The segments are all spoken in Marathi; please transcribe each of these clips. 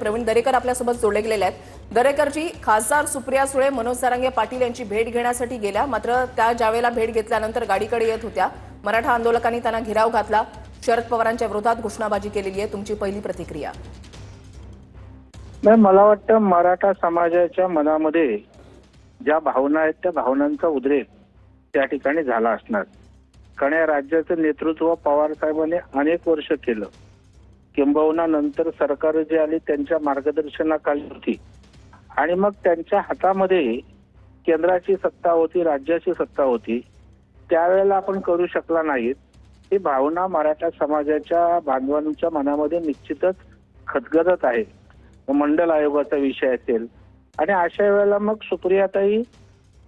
प्रवीण दरेकर आपल्यासोबत जोडले गेलेले आहेत। दरेकरजी, खासदार सुप्रिया सुळे मनोज जरांगे पाटील यांची भेट घेण्यासाठी गेल्या, मात्र त्या ज्यावेळेला भेट घेतल्यानंतर गाडीकडे येत होत्या, मराठा आंदोलकांनी त्यांना घेराव घातला, शरद पवारांच्या विरोधात घोषणाबाजी केलेली आहे। तुमची पहिली प्रतिक्रिया? मला वाटतं मराठा समाजाच्या मनामध्ये ज्या भावना आहेत त्या भावनांचा उद्रेक त्या ठिकाणी झाला असणार। कारण या राज्याचं नेतृत्व पवार साहेबांनी अनेक वर्ष केलं, किंबहुना नंतर सरकार जे आली त्यांच्या मार्गदर्शनाखाली होती आणि मग त्यांच्या हातामध्ये केंद्राची सत्ता होती, राज्याची सत्ता होती। त्यावेळेला आपण करू शकला नाहीत। ही भावना मराठा समाजाच्या बांधवांच्या मनामध्ये निश्चितच खदगदत आहे। मंडल आयोगाचा विषय असेल आणि अशा वेळेला मग सुप्रियाताई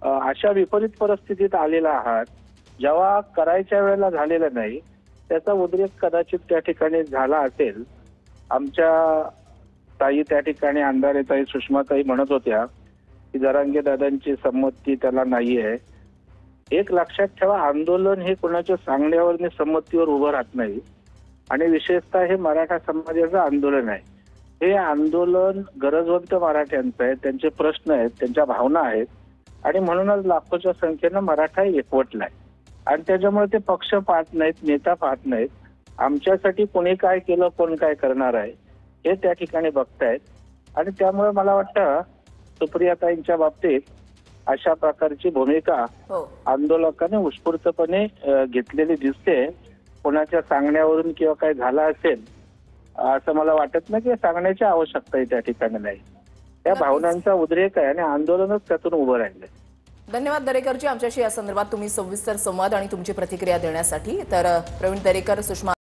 अशा विपरीत परिस्थितीत आलेला आहात, जेव्हा करायच्या वेळेला झालेला नाही, त्याचा उद्रेक कदाचित त्या ठिकाणी झाला असेल। आमच्या ताई त्या ठिकाणी अंधारे ताई, सुषमाताई म्हणत होत्या की जरांगे दादांची संमती त्याला नाहीये। एक लक्षात ठेवा, आंदोलन हे कोणाच्या सांगण्यावर संमतीवर उभं राहत नाही आणि विशेषतः हे मराठा समाजाचं आंदोलन आहे। हे आंदोलन गरजवंत मराठ्यांचं आहे, त्यांचे प्रश्न आहेत, त्यांच्या भावना आहेत आणि म्हणूनच लाखोच्या संख्येनं मराठा एकवटलाय आणि त्याच्यामुळे ते पक्ष पाहत नाहीत, नेता पाहत नाहीत। आमच्यासाठी कोणी काय केलं, कोण काय करणार आहे हे त्या ठिकाणी बघतायत आणि त्यामुळे मला वाटतं सुप्रियाताईंच्या बाबतीत अशा प्रकारची भूमिका आंदोलकांनी उत्स्फूर्तपणे घेतलेली दिसते। कोणाच्या सांगण्यावरून किंवा काय झालं असेल असं मला वाटत नाही की सांगण्याची आवश्यकता त्या ठिकाणी नाही। त्या भावनांचा उद्रेक आहे आणि आंदोलनच त्यातून उभं राहिलंय। धन्यवाद दरेकरजी, आमच्याशी या संदर्भात तुम्ही सविस्तर संवाद आणि तुमची प्रतिक्रिया देण्यासाठी। तर प्रवीण दरेकर, सुषमा